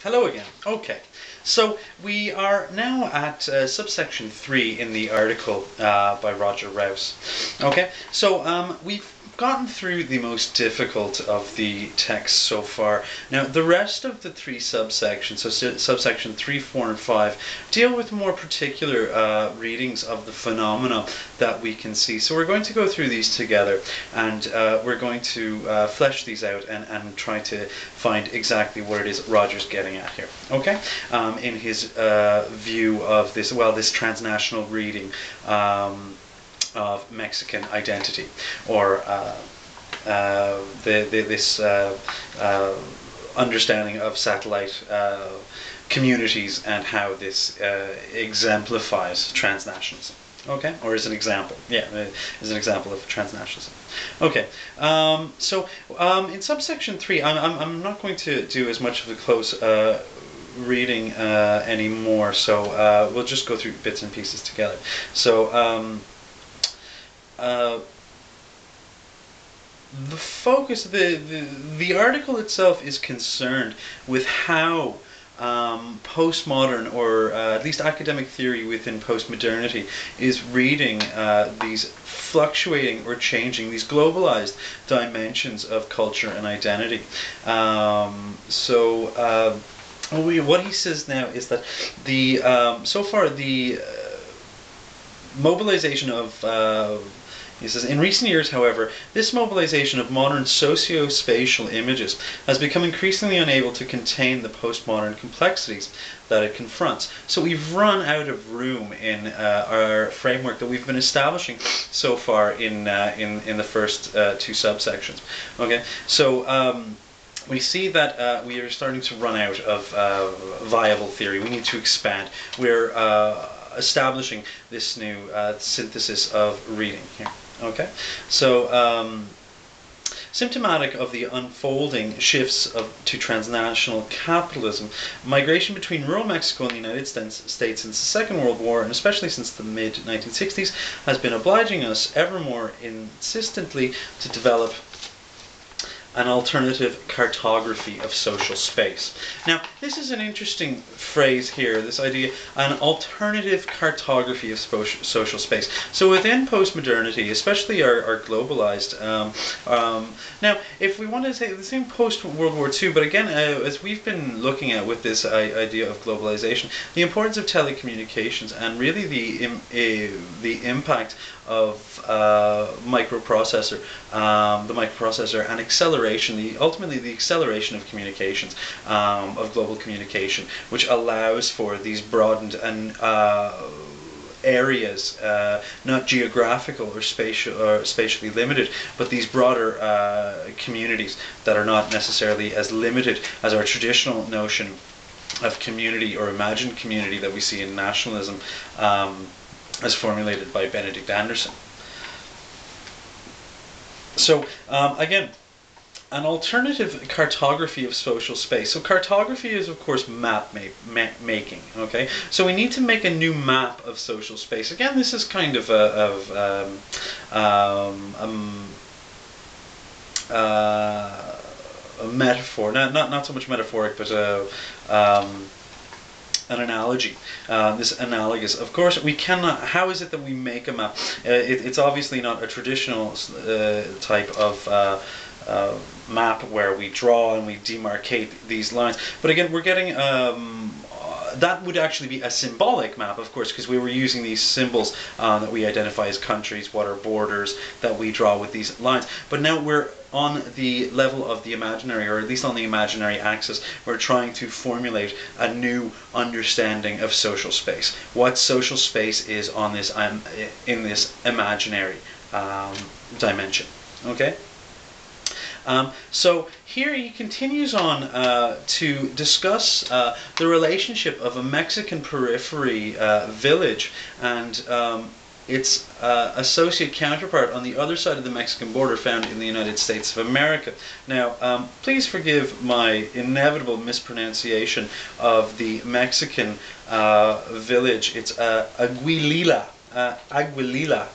Hello again. Okay, so we are now at subsection 3 in the article by Roger Rouse. Okay, so we've gotten through the most difficult of the text so far. Now, the rest of the three subsections, so subsection 3, 4, and 5, deal with more particular readings of the phenomena that we can see. So we're going to go through these together, and we're going to flesh these out and try to find exactly what it is Roger's getting at here. Okay, in his view of this, well, this transnational reading of Mexican identity, or this understanding of satellite communities and how this exemplifies transnationalism. Okay, or is an example. Yeah, is an example of transnationalism. Okay, so in subsection 3, I'm not going to do as much of a close reading anymore, so we'll just go through bits and pieces together. So the focus, the article itself is concerned with how postmodern, or at least academic theory within postmodernity, is reading these fluctuating or changing, these globalized dimensions of culture and identity. What he says now is that the so far the mobilization of he says, in recent years, however, this mobilization of modern socio-spatial images has become increasingly unable to contain the postmodern complexities that it confronts. So we've run out of room in our framework that we've been establishing so far in the first two subsections. Okay, so we see that we are starting to run out of viable theory. We need to expand. We're establishing this new synthesis of reading here. Okay, so symptomatic of the unfolding shifts to transnational capitalism, migration between rural Mexico and the United States since the Second World War, and especially since the mid-1960s, has been obliging us ever more insistently to develop an alternative cartography of social space. Now, this is an interesting phrase here, this idea, an alternative cartography of social space. So within postmodernity, especially our globalized, now, if we want to say the same post-World War II, but again, as we've been looking at with this idea of globalization, the importance of telecommunications and really the impact of the microprocessor and acceleration, ultimately the acceleration of communications, of global communication, which allows for these broadened and areas, not geographical or spatially limited, but these broader communities that are not necessarily as limited as our traditional notion of community or imagined community that we see in nationalism, as formulated by Benedict Anderson. So again, an alternative cartography of social space. So cartography is, of course, map making. Okay, so we need to make a new map of social space. Again, this is kind of a metaphor, not so much metaphoric, but an analogy. This analogous, of course, we cannot. How is it that we make a map? It's obviously not a traditional type of map where we draw and we demarcate these lines. But again, we're getting that would actually be a symbolic map, of course, because we were using these symbols that we identify as countries, what are borders, that we draw with these lines. But now we're on the level of the imaginary, or at least on the imaginary axis. We're trying to formulate a new understanding of social space. What social space is on this in this imaginary dimension. Okay. So here he continues on to discuss the relationship of a Mexican periphery village and its associate counterpart on the other side of the Mexican border, found in the United States of America. Now, please forgive my inevitable mispronunciation of the Mexican village. It's Aguililla. Aguililla.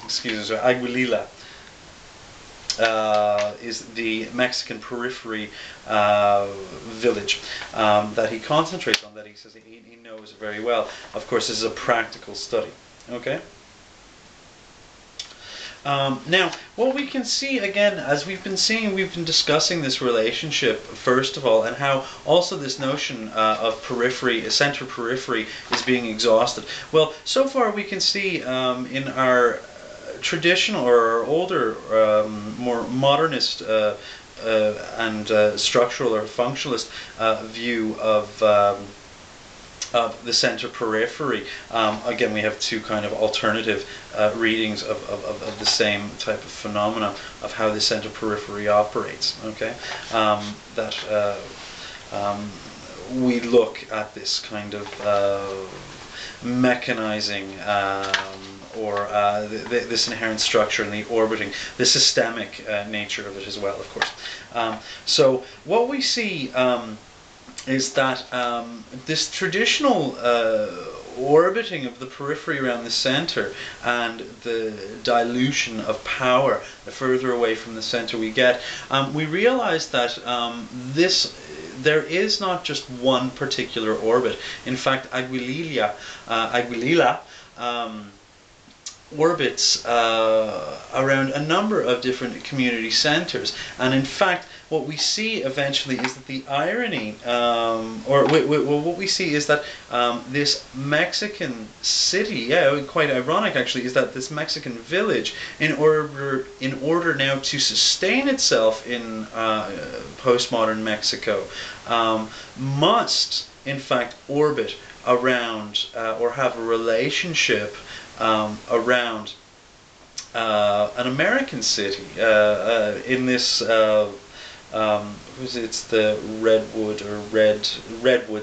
Excuse me, Aguililla. is the Mexican periphery village that he concentrates on, that he says he knows very well. Of course, this is a practical study. Okay. Now, what we can see, again, as we've been discussing this relationship, first of all, and how also this notion of periphery, center periphery, is being exhausted. Well, so far we can see in our traditional or our older, more modernist and structural or functionalist view of the center periphery. Again, we have two kind of alternative readings of the same type of phenomena of how the center periphery operates. Okay, we look at this kind of mechanizing or this inherent structure in the orbiting, the systemic nature of it as well, of course. So what we see is that this traditional orbiting of the periphery around the center and the dilution of power the further away from the center we get, we realize that there is not just one particular orbit. In fact, Aguililla orbits around a number of different community centers, and in fact what we see eventually is that the irony, what we see is that this Mexican city, quite ironic actually, is that this Mexican village, in order now to sustain itself in postmodern Mexico, must in fact orbit around or have a relationship around an American city in this it's the Redwood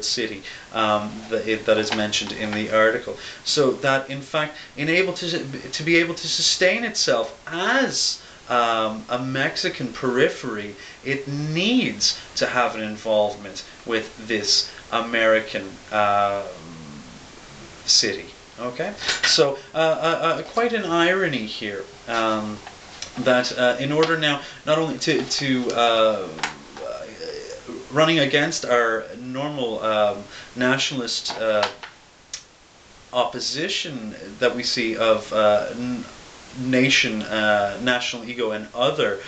City that is mentioned in the article. So that in fact, to be able to sustain itself as a Mexican periphery, it needs to have an involvement with this American city. Okay, so quite an irony here. That in order now not only to running against our normal nationalist opposition that we see of national ego and other,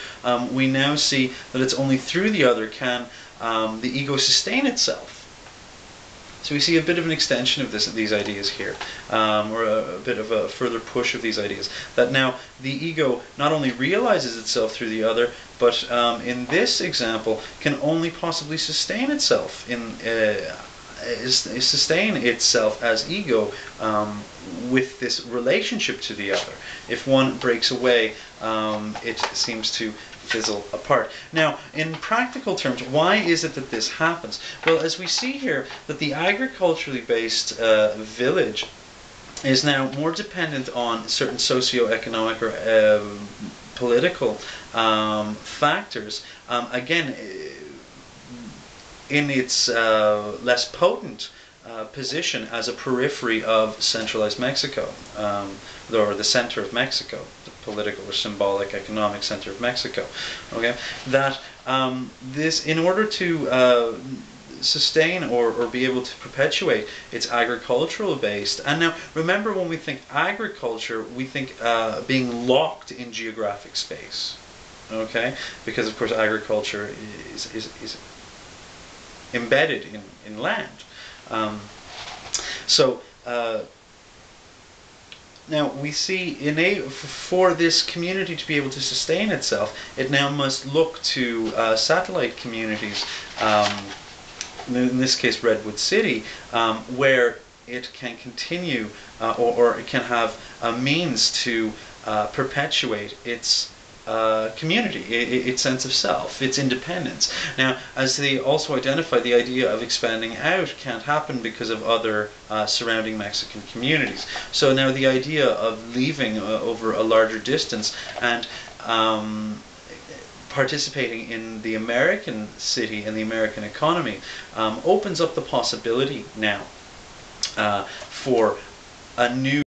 we now see that it's only through the other can the ego sustain itself. So we see a bit of an extension of these ideas here, or a bit of a further push of these ideas, that now the ego not only realizes itself through the other, but in this example can only possibly sustain itself as ego with this relationship to the other. If one breaks away, it seems to fizzle apart. Now, in practical terms, why is it that this happens? Well, as we see here, that the agriculturally based village is now more dependent on certain socio-economic or political factors, again, in its less potent position as a periphery of centralized Mexico, or the center of Mexico, the political or symbolic economic center of Mexico. Okay, that this, in order to sustain or be able to perpetuate its agricultural based, and now remember, when we think agriculture, we think being locked in geographic space. Okay, because of course agriculture is embedded in land. Now we see for this community to be able to sustain itself, it now must look to satellite communities, in this case Redwood City, where it can continue or it can have a means to perpetuate its community, its sense of self, its independence. Now, as they also identify, the idea of expanding out can't happen because of other surrounding Mexican communities. So now the idea of leaving over a larger distance and participating in the American city and the American economy opens up the possibility now for a new